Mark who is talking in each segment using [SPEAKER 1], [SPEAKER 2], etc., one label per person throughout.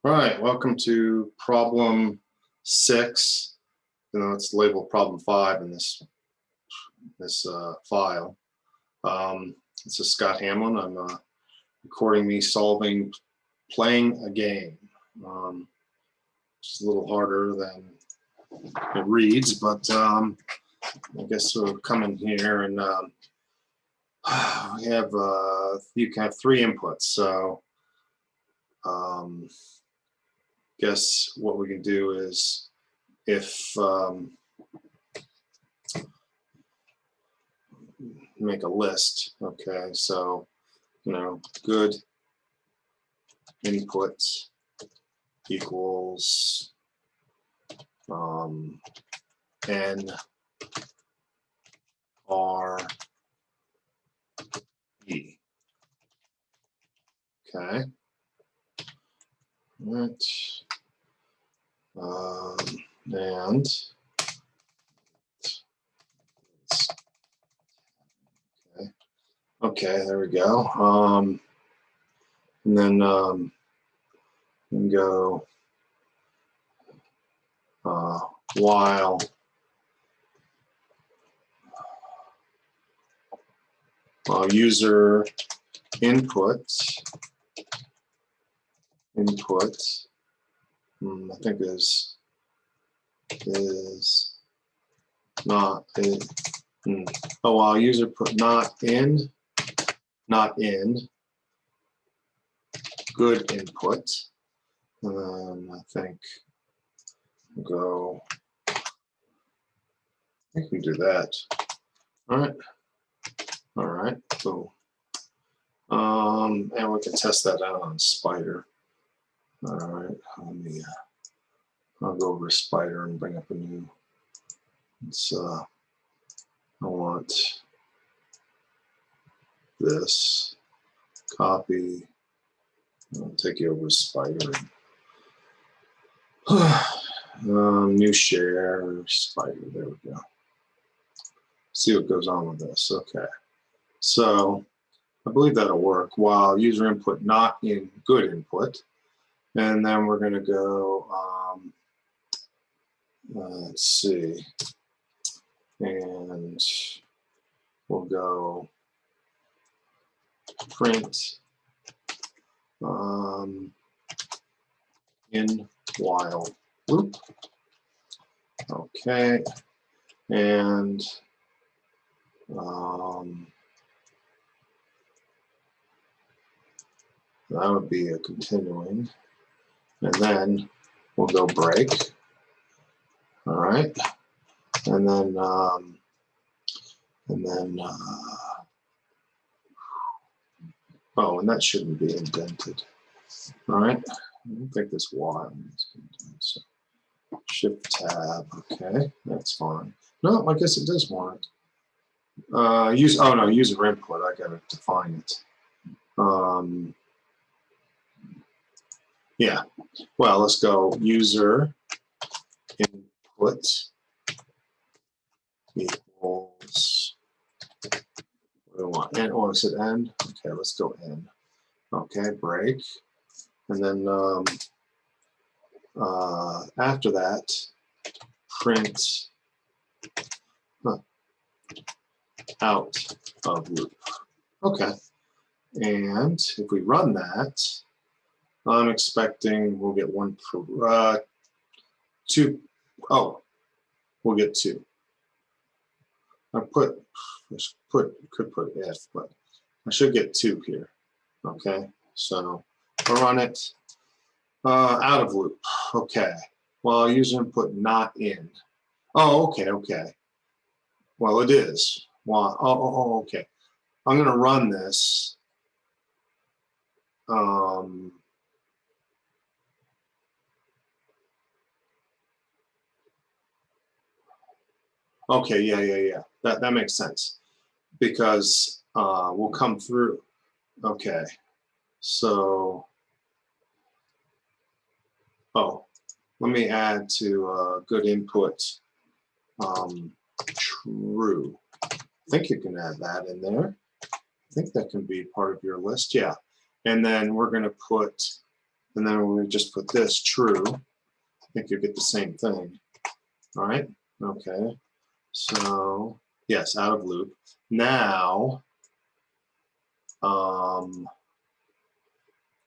[SPEAKER 1] All right, welcome to problem 6. It's labeled problem 5 in this file. This is Scott Hamlin. I'm recording me playing a game. It's a little harder than it reads, but I guess we'll come in here and we have you can have 3 inputs. So guess what we can do is if make a list. Okay, so good input equals N R E. Okay. All right. And okay, there we go. And then we can go while user input I think is not in. Oh, while user put not in good input, and I think we'll go. I think we do that. All right, cool. And we can test that out on Spider. All right, let me. I'll go over Spider and bring up a new. It's I want this copy. I'll take you over to Spider. New share Spider. There we go. See what goes on with this. Okay, so I believe that'll work. While user input not in good input, and then we're going to go. Let's see, and we'll go print in while loop. Okay, and that would be a continuing, and then we'll go break. All right, and then oh, and that shouldn't be indented. All right, I don't think this while is indented. So Shift Tab. Okay, that's fine. No, I guess it does want it. User input. I got to define it. Yeah. Well, let's go user input equals. What do we want? N, or is it end? Okay, let's go N. Okay, break, and then after that, print out of loop. Okay, and if we run that, I'm expecting we'll get 1 per 2. Oh, we'll get 2. I could put if, but I should get 2 here. Okay, so I'll run it out of loop. Okay, well, user input not in. Oh, okay. Well, it is. Well, okay. I'm going to run this. Okay, yeah. That makes sense because we'll come through. Okay, so let me add to good input true. I think you can add that in there. I think that can be part of your list. Yeah, and then we're going to put and then when we just put this true, I think you'll get the same thing. All right, okay. So yes, out of loop. Now,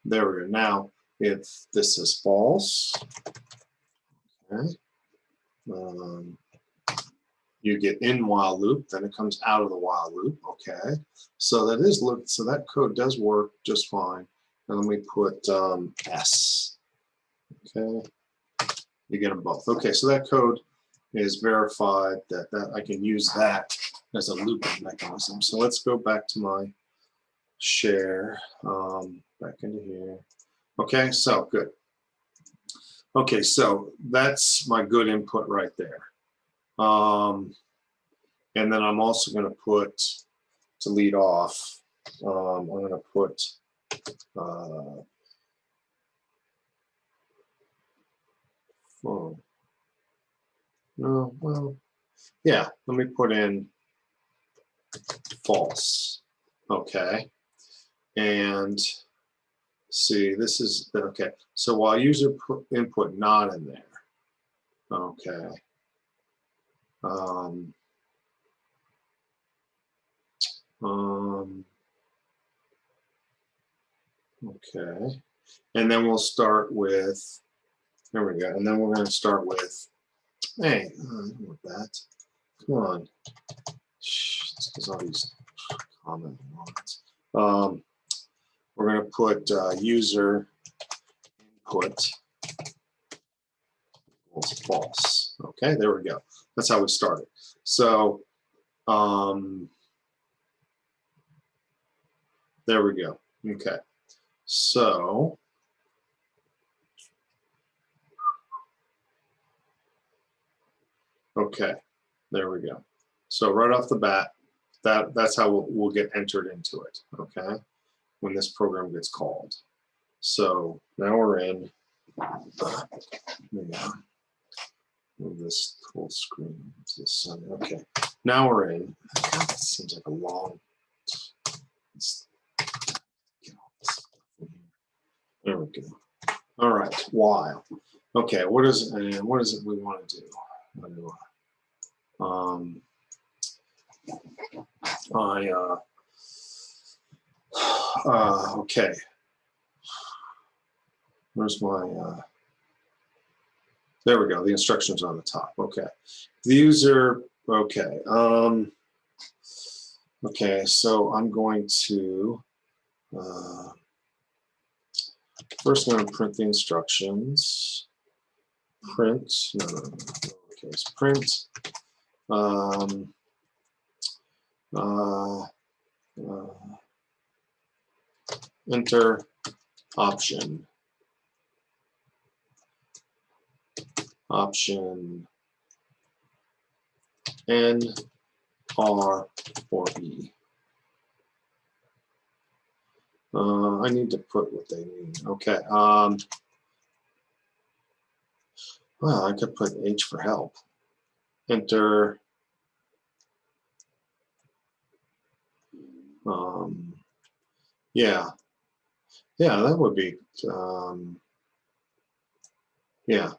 [SPEAKER 1] there we go. Now, if this is false, okay, you get in while loop, then it comes out of the while loop. Okay, so that is loop. So that code does work just fine. And let me put S. Okay, you get them both. Okay, so that code is verified that I can use that as a looping mechanism. So let's go back to my share, back into here. Okay, so good. Okay, so that's my good input right there. And then I'm also going to put, to lead off, I'm going to put oh, no, well, yeah, let me put in false. Okay, and see, this is okay. So while user input not in there, okay. Okay, and then we'll start with, there we go, and then we're going to start with, hey, I don't want that. Come on. It's because all these comment lines. We're going to put user input equals false. Okay, there we go. That's how we started. So there we go. Okay, so okay, there we go. So right off the bat, that's how we'll get entered into it. Okay, when this program gets called. So now we're in. Move this full screen to the center. Okay, now we're in. God, that seems like a long. There we go. All right, while. Okay, what is it we want to do? Okay. Where's my? There we go. The instructions on the top. Okay. The user. Okay. Okay. So I'm going to. First, I'm going to print the instructions. Print. No. Okay. Print. Enter option. Option N, R, or E. I need to put what they mean. Okay. Well, I could put H for help. Enter. Yeah. Yeah, that would be. Yeah,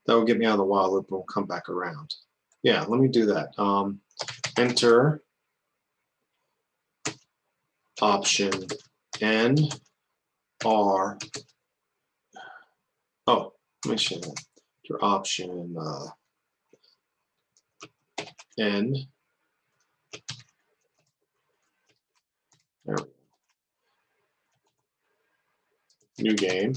[SPEAKER 1] that would get me out of the while loop and we'll come back around. Yeah, let me do that. Enter option N, R. Oh, let me show that. Enter option N. There we go. New game.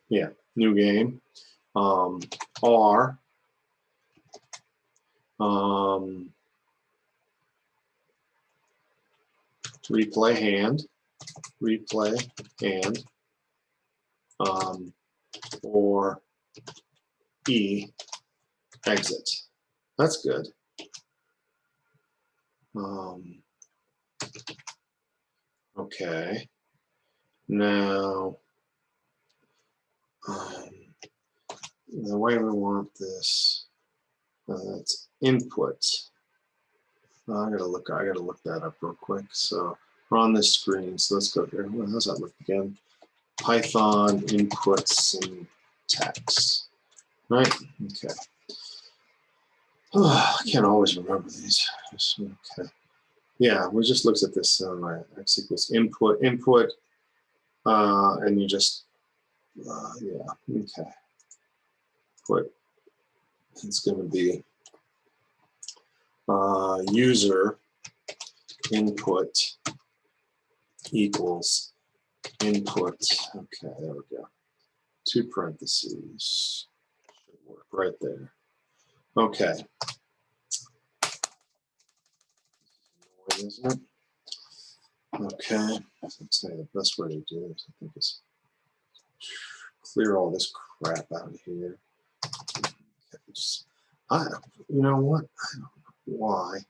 [SPEAKER 1] Yeah, new game. R. Replay hand. Replay hand. Or E. Exit. That's good. Okay. Now, the way we want this, that's input. I gotta look that up real quick. So we're on this screen. So let's go here. Well, how's that look again? Python input syntax. Right? Okay. Oh, I can't always remember these. Okay. Yeah, we just looked at this. Right. X equals input, and you just, yeah, okay. Put, it's going to be user input equals input. Okay, there we go. 2 parentheses. Should work right there. Okay. Isn't it? Okay. Let's say the best way to do this, I think, is clear all this crap out of here. You know what? I don't know why.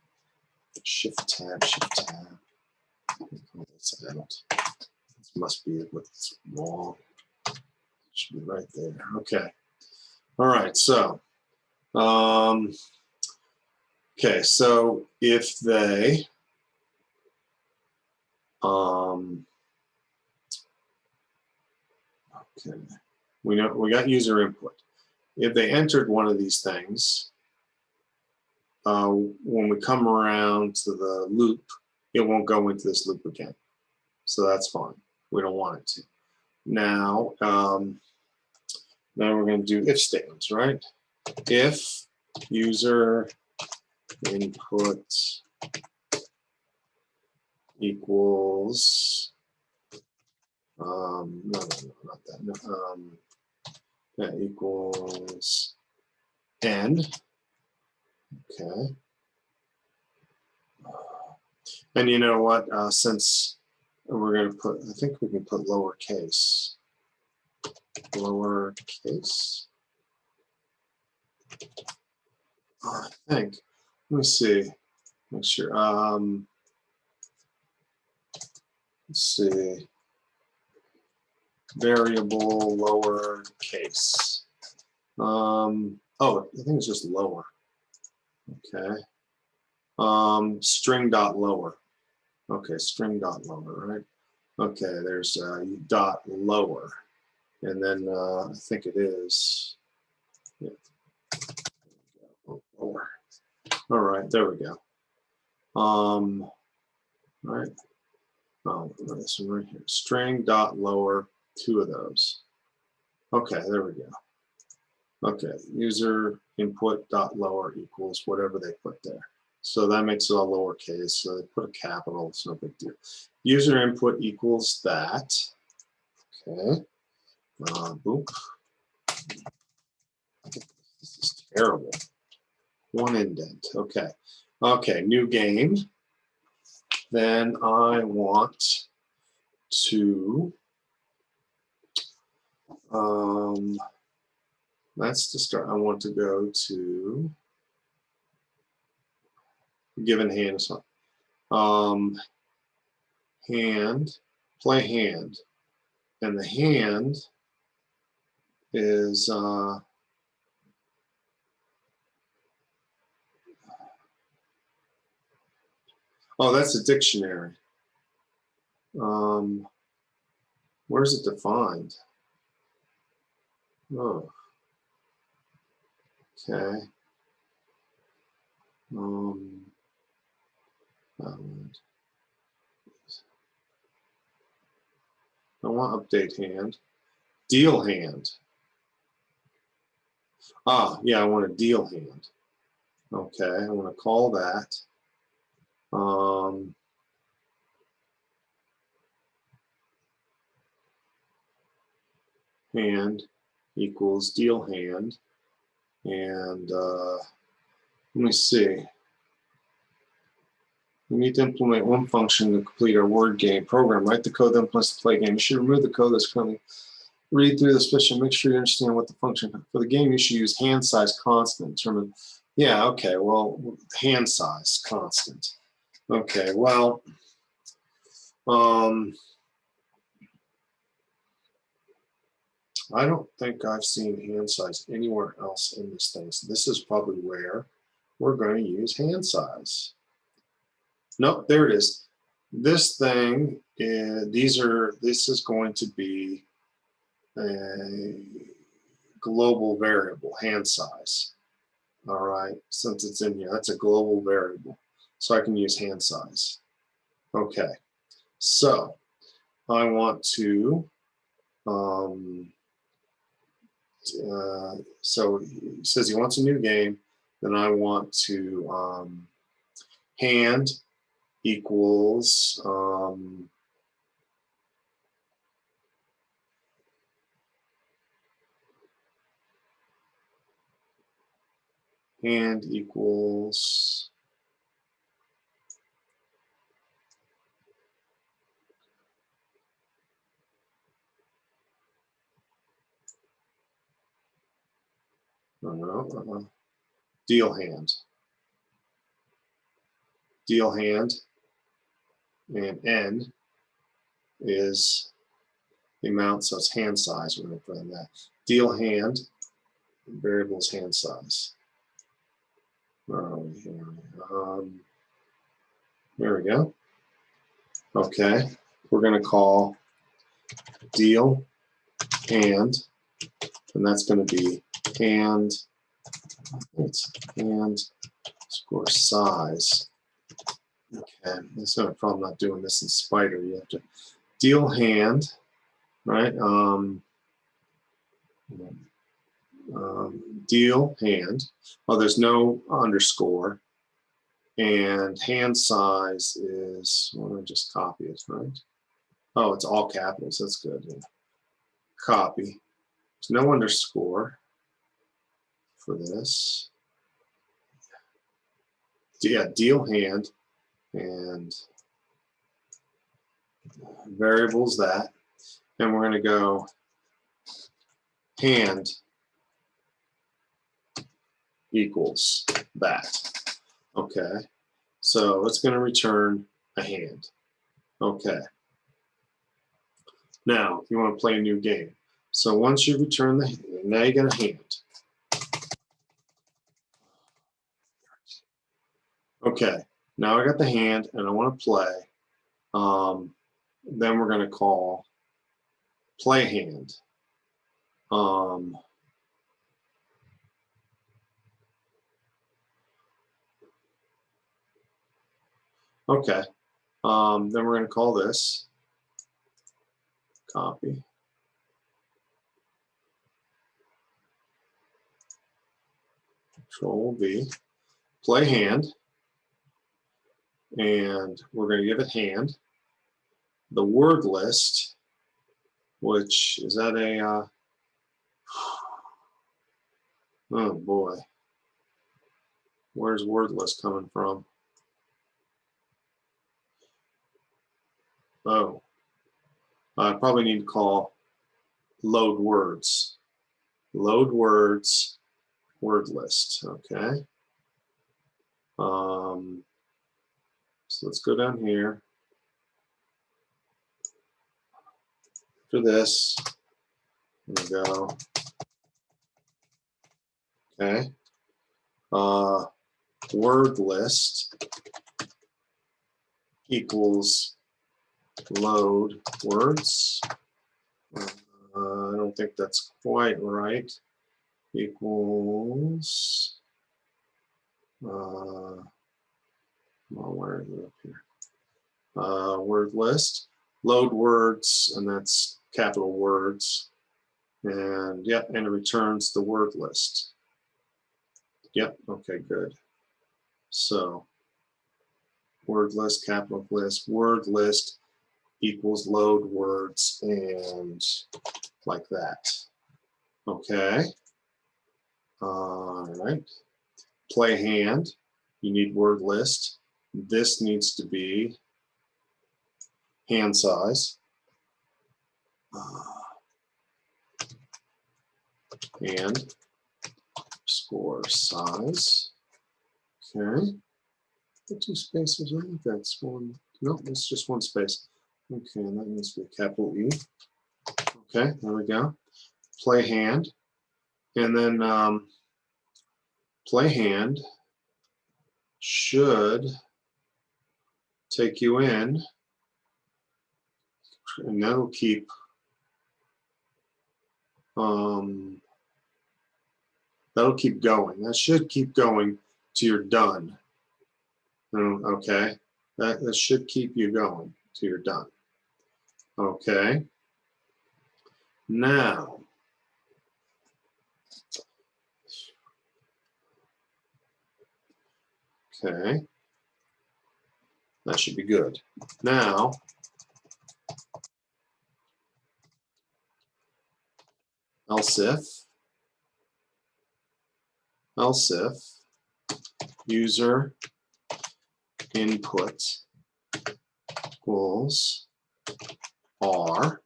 [SPEAKER 1] Shift tab, shift tab. This out. This must be what's wrong. It should be right there. Okay. All right. So, okay. So if they, okay, we know we got user input. If they entered one of these things, when we come around to the loop, it won't go into this loop again. So that's fine. We don't want it to. Now, now we're going to do if statements, right? If user input equals, no, not that. No, that equals end. Okay. And you know what? Since we're going to put, I think we can put lowercase. Lowercase. I think. Let me see. Make sure. Let's see. Variable lowercase. Oh, I think it's just lower. Okay. String dot lower. Okay, string dot lower, right? Okay, there's dot lower. And then I think it is. Yeah. Lower. All right, there we go. All right. Oh, this one right here. String dot lower, 2 of those. Okay, there we go. Okay, user input dot lower equals whatever they put there. So that makes it all lowercase. So they put a capital. It's no big deal. User input equals that. Okay. Boop. This is terrible. 1 indent. Okay. Okay, new game. Then I want to, that's the start. I want to go to given hand. Hand, play hand. And the hand is, oh, that's a dictionary. Where's it defined? Oh, okay. I want update hand. Deal hand. Ah, yeah, I want a deal hand. Okay, I want to call that. Hand equals deal hand. And let me see. We need to implement one function to complete our word game program. Write the code, then implements the play game. You should remove the code that's currently. Read through the special. Make sure you understand what the function for the game. You should use hand size constant. Determine. Yeah. Okay. Well, hand size constant. Okay. Well. I don't think I've seen hand size anywhere else in this thing. So this is probably where we're going to use hand size. Nope, there it is. This thing is, this is going to be a global variable, hand size. All right, since it's in here, that's a global variable. So I can use hand size. Okay, so I want to, so he says he wants a new game. Then I want to hand equals hand equals deal hand. Deal hand, and n is the amount, so it's hand size. We're going to put in that. Deal hand, variable is hand size. There we go. Okay, we're going to call deal hand, and that's going to be hand. It's hand score size. Okay, that's not a problem. Not doing this in Spider. You have to deal hand, right? Deal hand. Oh, there's no underscore, and hand size is. Well, let me just copy it, right? Oh, it's all capitals. That's good. Yeah. Copy. There's no underscore for this. Yeah, deal hand, and variables that, and we're going to go hand equals that. Okay, so it's going to return a hand. Okay, now you want to play a new game. So once you return the hand, now you get a hand. Okay, now I got the hand and I want to play. Then we're going to call play hand. Okay, then we're going to call this copy. Control V, play hand, and we're going to give it hand. The word list, which is that a, oh boy, where's word list coming from? Oh, I probably need to call load words. Load words, word list, okay. So let's go down here. For this, there we go. Okay. Word list equals load words. I don't think that's quite right. Equals, where is it up here? Word list, load words, and that's capital words. And yep, and it returns the word list. Yep, okay, good. So word list, capital list, word list equals load words, and like that. Okay. All right. Play hand. You need word list. This needs to be hand size. And score size. Okay. The two spaces. I think that's one. No, it's just one space. Okay, and that needs to be a capital E. Okay, there we go. Play hand. And then play hand should take you in, and that'll keep going. That should keep going till you're done. Okay, that should keep you going till you're done. Okay, now okay, that should be good. Now else if user input equals R,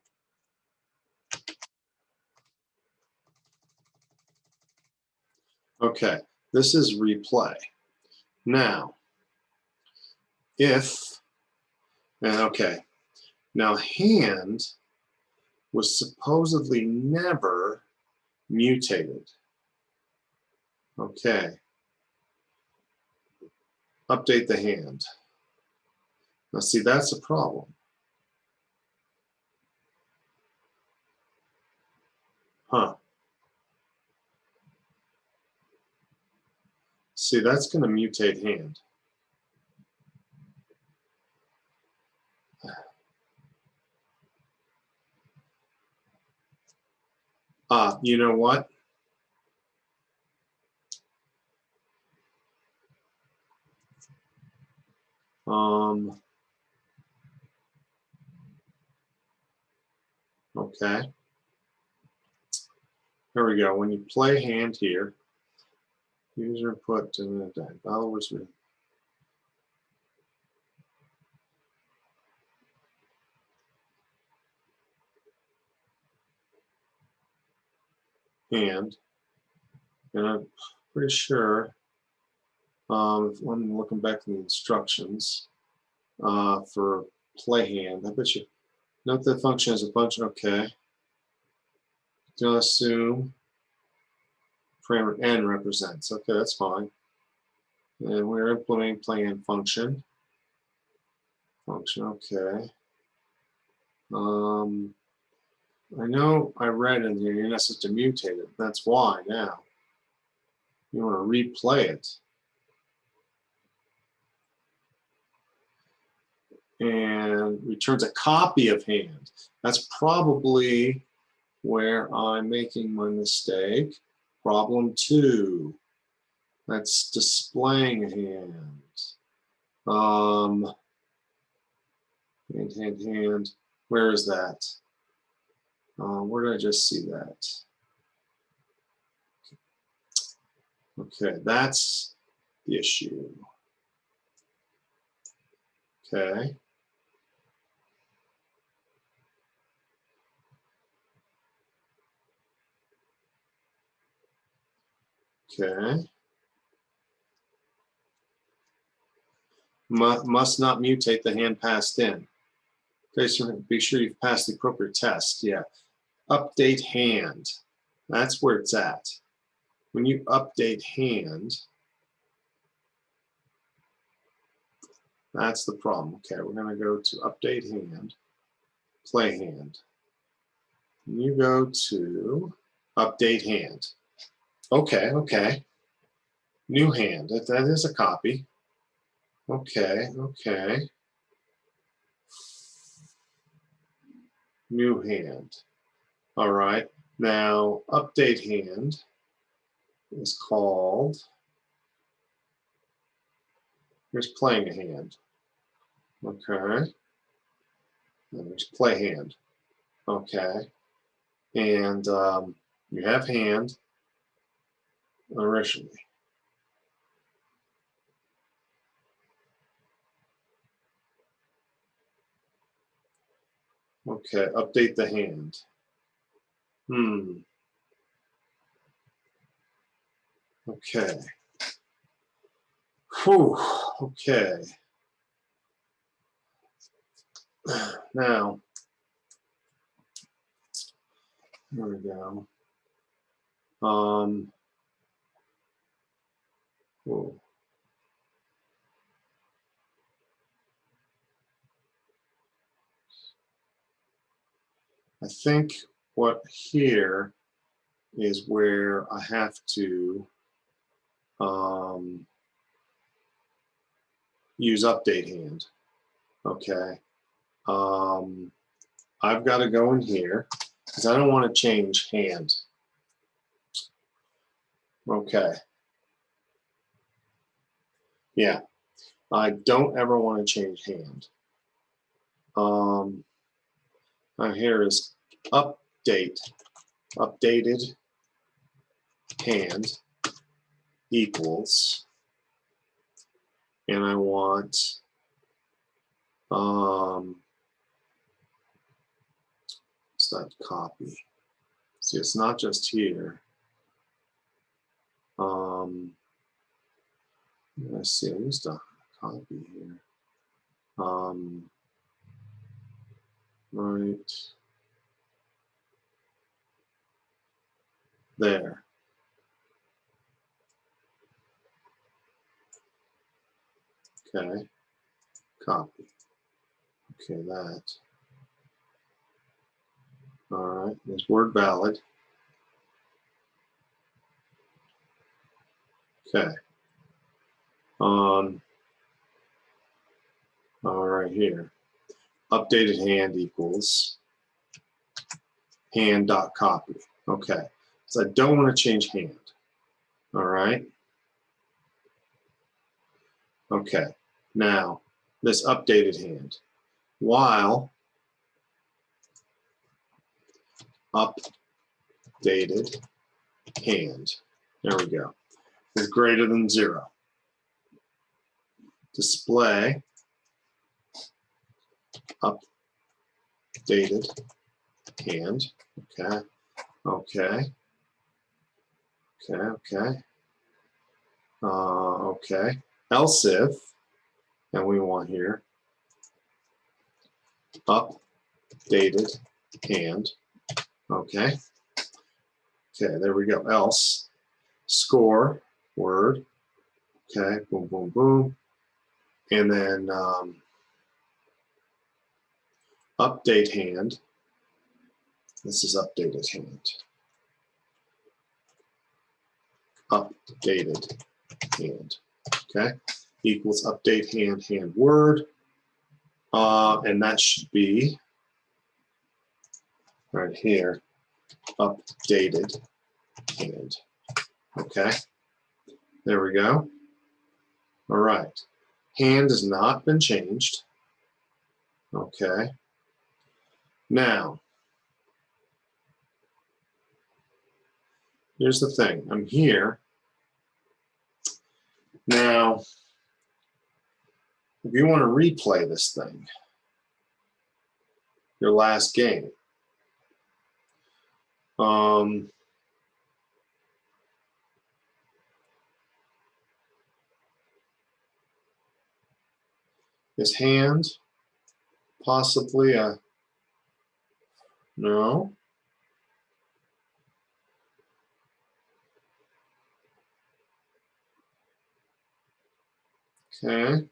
[SPEAKER 1] okay, this is replay. Now, okay, now hand was supposedly never mutated. Okay, update the hand. Now see, that's a problem. Huh. See, that's going to mutate hand. You know what? Okay. Here we go. When you play hand here, user input followers with hand, and I'm pretty sure if I'm looking back at the instructions for play hand, I bet you note that function is a function. Okay. Don't assume parameter n represents. Okay, that's fine. And we're implementing play hand function. Okay. I know I read in here you're not supposed to mutate it. That's why now. You want to replay it. And returns a copy of hand. That's probably where I'm making my mistake. Problem 2. That's displaying a hand. Hand. Where is that? Where did I just see that? Okay, that's the issue. Okay. Okay. Must not mutate the hand passed in. Okay, so be sure you've passed the appropriate test. Yeah. Update hand. That's where it's at. When you update hand, that's the problem. Okay, we're going to go to update hand, play hand. And you go to update hand. Okay. New hand. That is a copy. Okay. New hand. All right. Now, update hand is called, here's playing a hand. Okay. And there's play hand. Okay. And you have hand originally. Okay, update the hand. Okay. Whew. Okay. Now, here we go. Whoa. I think what here is where I have to use update hand. Okay. I've got to go in here because I don't want to change hand. Okay. Yeah. I don't ever want to change hand. Here is updated hand equals, and I want it's that copy. See, it's not just here. Let's see, I used a copy here. Right there. Okay, copy. Okay, that. All right, there's word valid. Okay. All right here. Updated hand equals hand.copy. Okay, so I don't want to change hand. All right. Okay, now this updated hand, while updated hand, there we go, is greater than 0. Display updated hand. Okay, okay, okay. Okay. Else if, and we want here updated hand. Okay. Okay, there we go. Else score word. Okay, boom, boom, boom. And then update hand. This is updated hand. Updated hand. Okay, equals update hand, hand word. And that should be right here, updated hand. Okay, there we go. All right, hand has not been changed. Okay, now here's the thing. I'm here. Now, if you want to replay this thing, your last game, is hand possibly a no? Okay.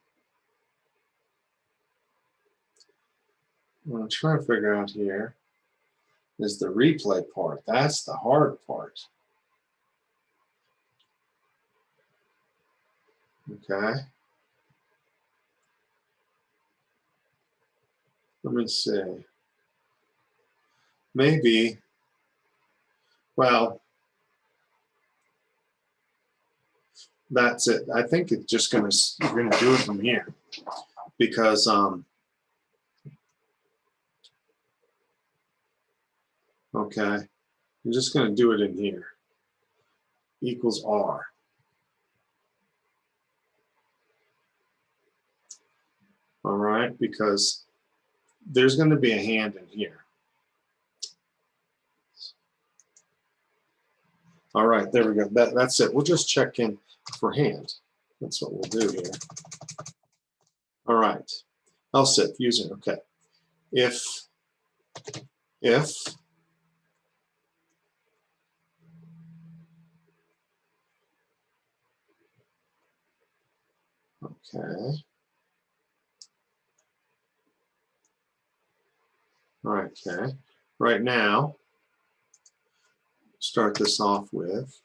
[SPEAKER 1] What I'm trying to figure out here is the replay part. That's the hard part. Okay. Let me see. Maybe, well, that's it. I think it's just gonna, you're gonna do it from here because okay, I'm just gonna do it in here. Equals R. All right, because there's going to be a hand in here. All right, there we go. That's it. We'll just check in for hand. That's what we'll do here. All right. Else if, user, okay. If, okay. All right, okay. right now, start this off with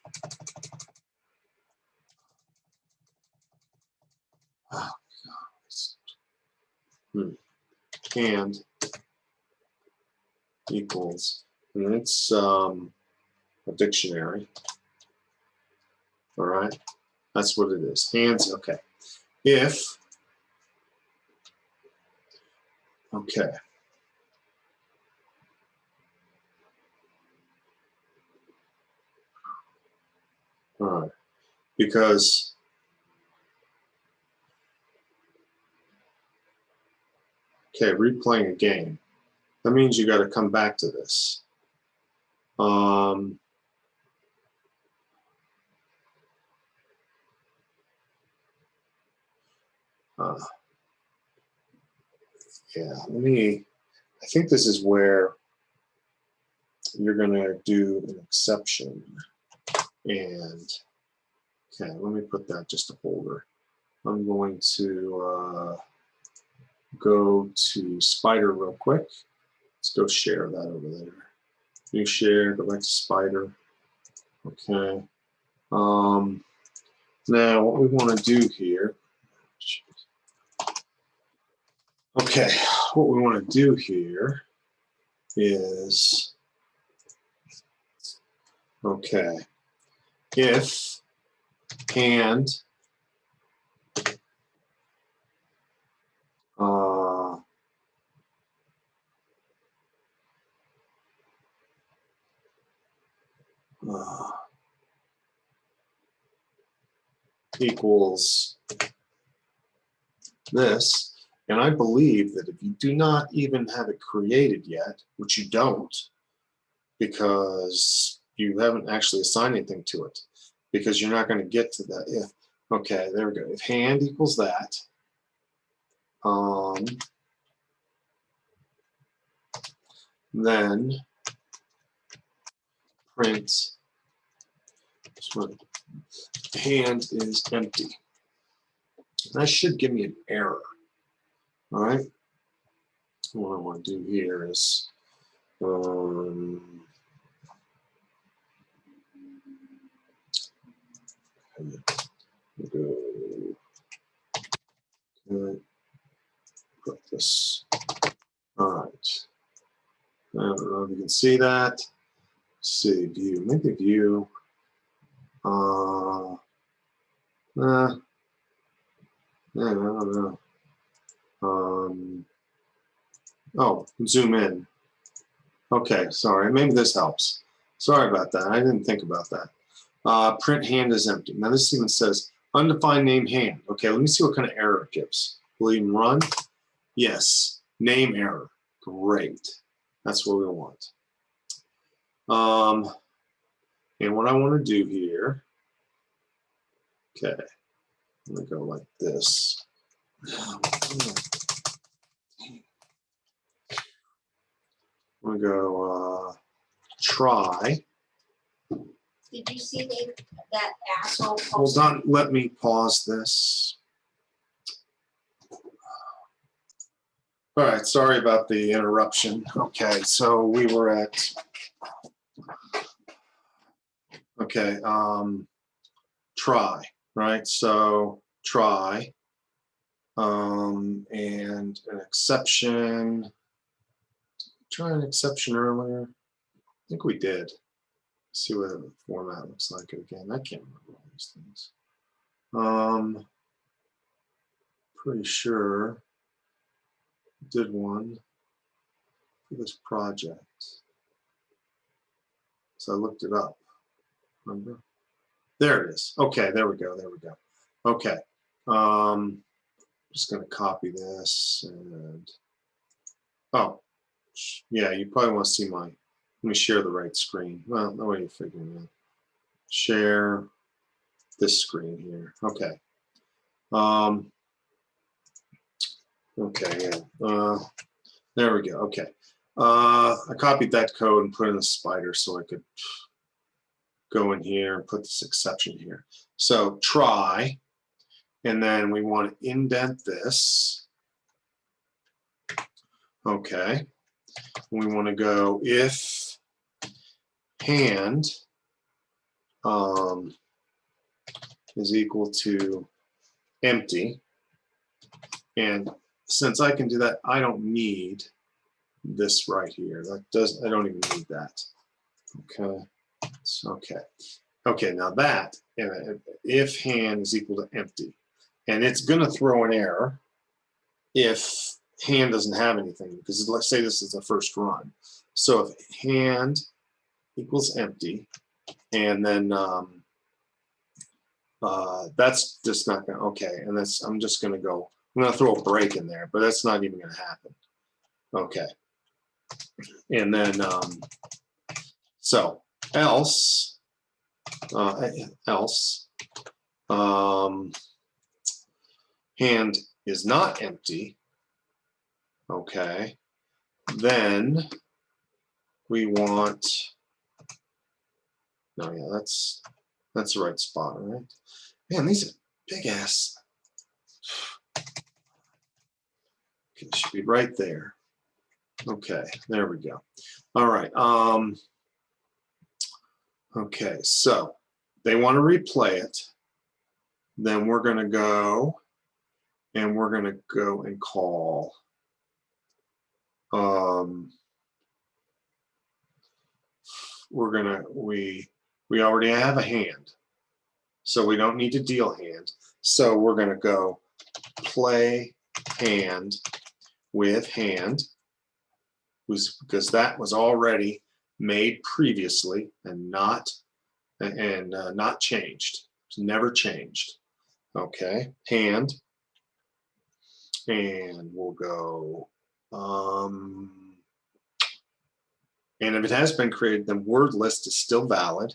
[SPEAKER 1] hand equals, and it's a dictionary. All right, that's what it is. Hands, okay. If, okay. All right, because okay, replaying a game. That means you got to come back to this. Yeah, I think this is where you're going to do an exception. And, okay, let me put that just a holder. I'm going to go to Spider real quick. Let's go share that over there. New share, go back to Spider. Okay. Now, what we want to do here, okay, what we want to do here is, okay, if hand equals this, and I believe that if you do not even have it created yet, which you don't, because you haven't actually assigned anything to it, because you're not going to get to that if. Okay, there we go. If hand equals that, then print hand is empty. That should give me an error. All right. What I want to do here is go put this. All right. I don't know if you can see that. Let's see, view, maybe view. Yeah, I don't know. Oh, zoom in. Okay, sorry, maybe this helps. Sorry about that, I didn't think about that. Print hand is empty. Now this even says undefined name hand. Okay, let me see what kind of error it gives. Will it even run? Yes, name error. Great, that's what we want. And what I want to do here, okay, I'm going to go like this. I'm going to go try.
[SPEAKER 2] Did you see that asshole post?
[SPEAKER 1] Hold on, let me pause this. All right, sorry about the interruption. Okay, so we were at, okay, try, right? So try, and an exception. Try an exception earlier. I think we did. Let's see what the format looks like again. I can't remember all these things. Pretty sure I did one for this project. So I looked it up. Remember? There it is. Okay, there we go. There we go. Okay. Just going to copy this and oh, yeah, you probably want to see my, let me share the right screen. Well, no way you're figuring it out. Share this screen here. Okay. Okay, yeah. There we go. Okay. I copied that code and put it in the Spider so I could go in here and put this exception here. So try, and then we want to indent this. Okay. We want to go if hand is equal to empty. And since I can do that, I don't need this right here. I don't even need that. Okay. Okay. Okay, now that if hand is equal to empty, and it's going to throw an error if hand doesn't have anything, because let's say this is the first run. So if hand equals empty, and then that's just not going to, okay, and I'm just going to go, I'm going to throw a break in there, but that's not even going to happen. Okay. And then, so else hand is not empty, okay, then we want, no, yeah, that's the right spot, right? Man, these are big ass. Okay, it should be right there. Okay, there we go. All right. Okay, so they want to replay it. Then we're going to go and call we already have a hand, so we don't need to deal hand. So we're going to go play hand with hand, because that was already made previously and not changed. It's never changed. Okay, hand, and we'll go. And if it has been created, then word list is still valid,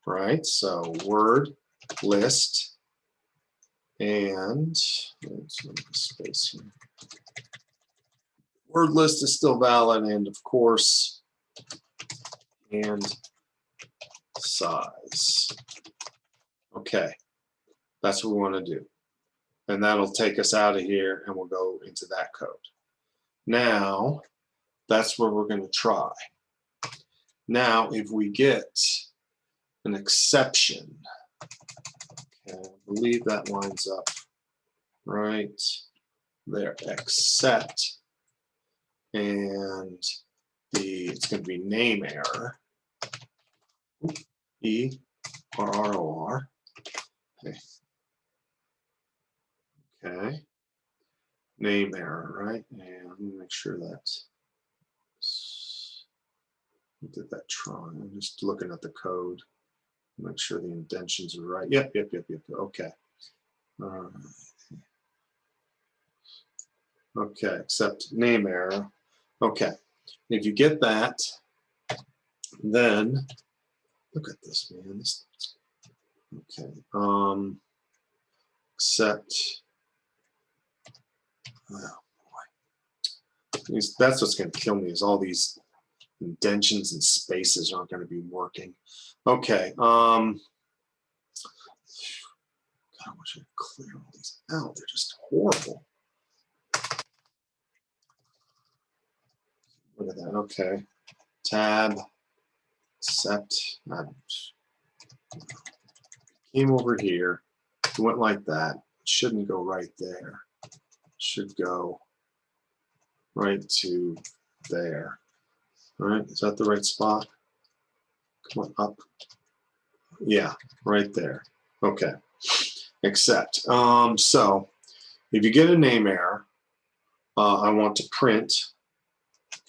[SPEAKER 1] right? So word list, and let's make a space here. Word list is still valid, and of course, and size. Okay, that's what we want to do. And that'll take us out of here, and we'll go into that code. Now, that's where we're going to try. Now, if we get an exception, okay, I believe that lines up right there, except, and it's going to be name error, ERROR. Okay. Okay. Name error, right? And let me make sure that's, did that try? I'm just looking at the code. Make sure the indentions are right. Yep. Okay. All right. Okay, except name error. Okay. If you get that, then look at this, man. Okay. Except, oh boy. That's what's going to kill me, is all these indentions and spaces aren't going to be working. Okay. God, I wish I could clear all these out. They're just horrible. Look at that. Okay. Tab. Except. Came over here. It went like that. It shouldn't go right there. It should go right to there. All right. Is that the right spot? Come on up. Yeah, right there. Okay. Except, so if you get a name error, I want to print.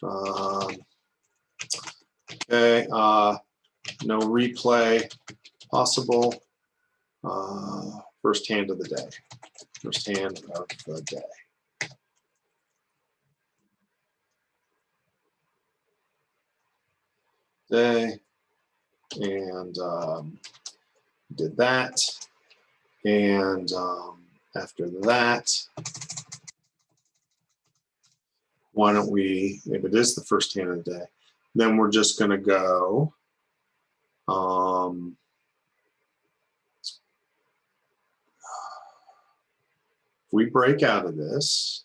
[SPEAKER 1] Okay. No replay possible. First hand of the day. First hand of the day. And did that. And after that, why don't we, if it is the first hand of the day, then we're just going to go if we break out of this,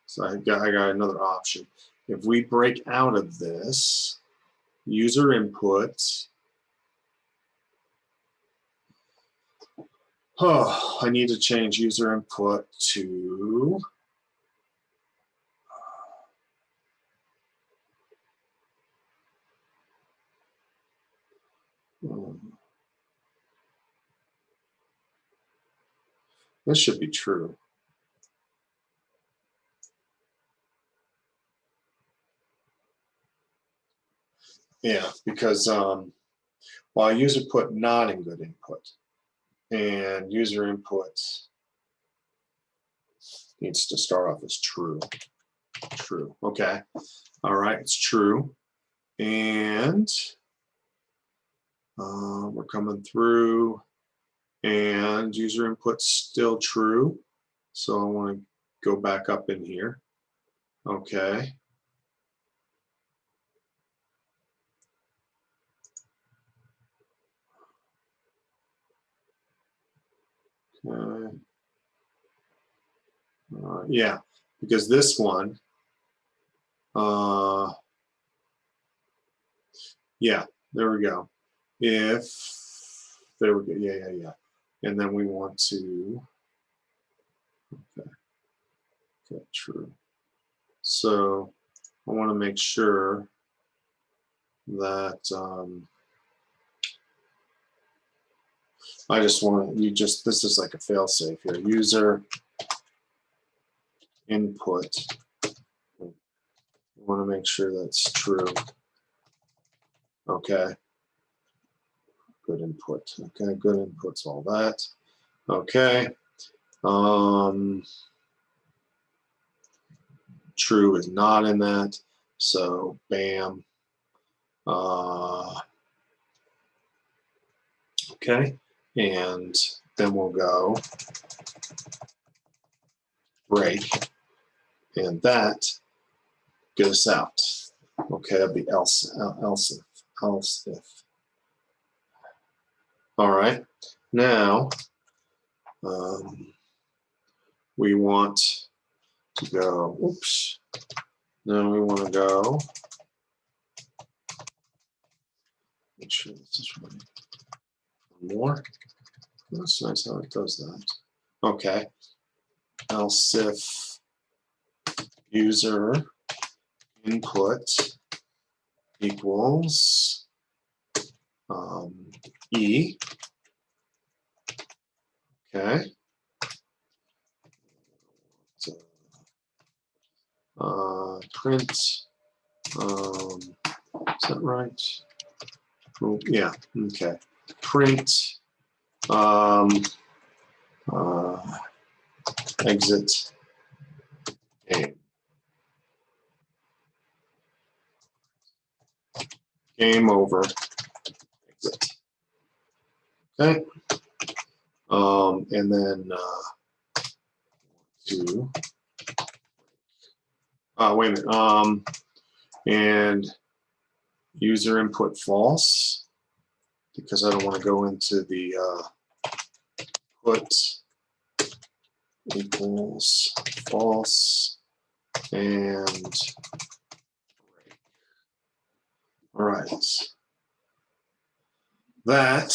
[SPEAKER 1] So I got another option. If we break out of this, user input, oh, I need to change user input to this should be true. Yeah, because while user put not in good input, and user input needs to start off as true. True. Okay. All right, it's true. And we're coming through, and user input's still true. So I want to go back up in here. Okay. Yeah, because this one, yeah, there we go. If, there we go, yeah. And then we want to, okay, true. So I want to make sure that, I just want, this is like a fail safe here. User input, I want to make sure that's true. Okay. Good input. Okay, good input's all that. Okay. True is not in that. So bam. Okay. And then we'll go break. And that goes out. Okay, that'll be else if. All right. Now we want to go, oops. Now we want to go, make sure this is right. More. That's nice how it does that. Okay. Else if user input equals E. Okay. So, print. Is that right? Oh, yeah. Okay. Print. Exit game. Game over. Exit. Okay. And then to wait a minute. And user input false, because I don't want to go into the put equals false and break. All right. That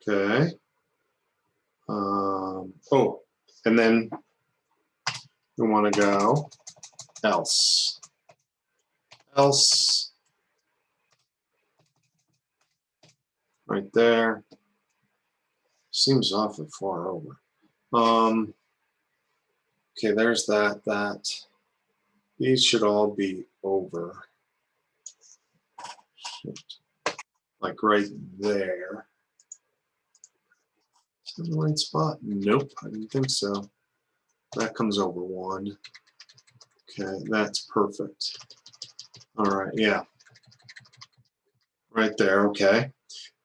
[SPEAKER 1] okay. Oh, and then we want to go else. Else right there. Seems awfully far over. Okay, there's that. These should all be over. Like right there. Is that the right spot? Nope, I didn't think so. That comes over one. Okay, that's perfect. All right, yeah. Right there, okay.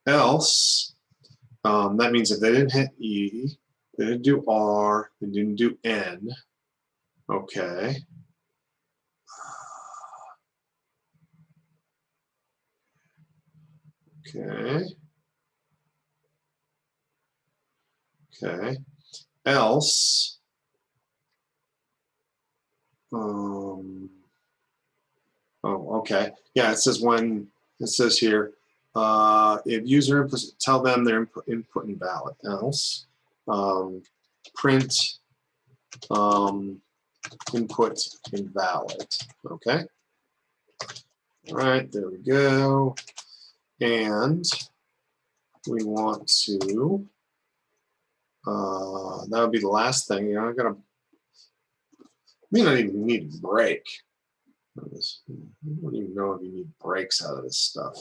[SPEAKER 1] Else, that means if they didn't hit E, they didn't do R, they didn't do N. Okay. Okay. Okay. Else, oh, okay. Yeah, it says when, it says here, if user input, tell them their input invalid. Else, print input invalid. Okay. All right, there we go. And we want to, that would be the last thing. You know, I'm gonna, may not even need a break. I don't even know if you need breaks out of this stuff.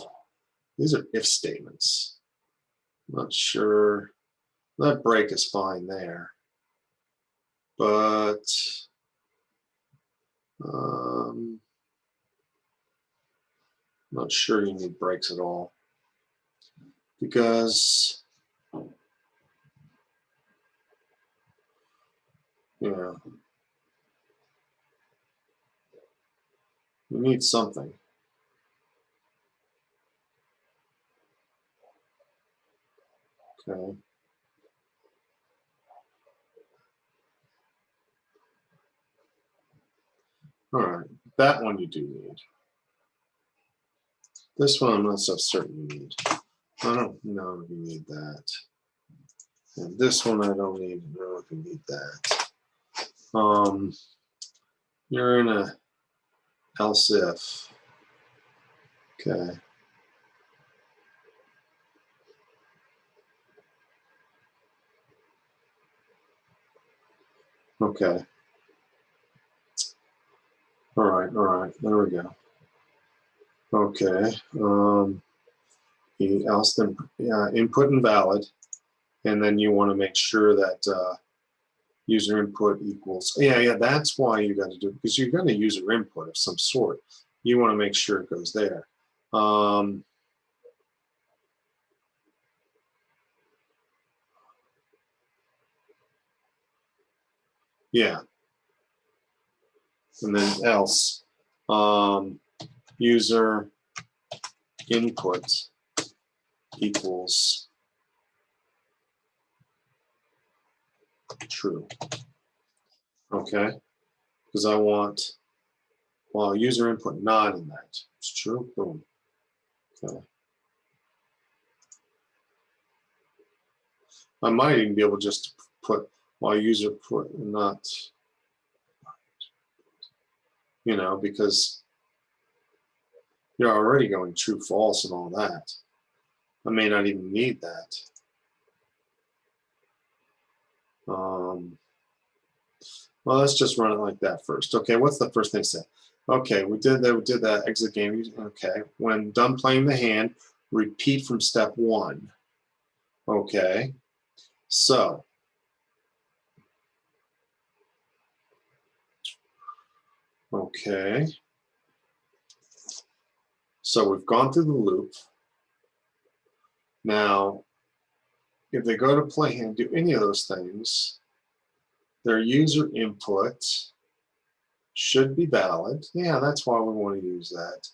[SPEAKER 1] These are if statements. I'm not sure. That break is fine there. But not sure you need breaks at all. Because, you know, you need something. Okay. All right, that one you do need. This one I'm not so certain you need. I don't know if you need that. And this one I don't even know if you need that. You're in a else if. Okay. Okay. All right, there we go. Okay. Else then input invalid, and then you want to make sure that user input equals. Yeah. That's why you got to do it, because you're going to user input of some sort. You want to make sure it goes there. Yeah. And then else, user input equals true. Okay, because I want, well, user input not in that. It's true. Boom. Okay. I might even be able just to put while user put not, you know, because you're already going true, false, and all that. I may not even need that. Well, let's just run it like that first. Okay, what's the first thing it said? Okay, we did that. We did that. Exit game. Okay, when done playing the hand, repeat from step 1. Okay, so okay, so we've gone through the loop. Now, if they go to play hand, do any of those things, their user input should be valid. Yeah, that's why we want to use that,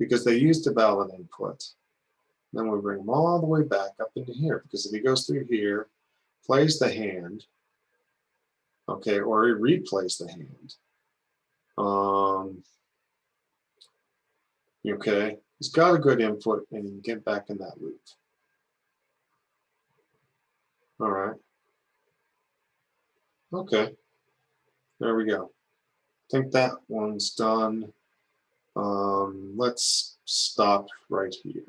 [SPEAKER 1] because they used a valid input. Then we bring them all the way back up into here, because if he goes through here, plays the hand, okay, or he replays the hand, okay, he's got a good input and he can get back in that loop. All right. Okay. There we go. I think that one's done. Let's stop right here.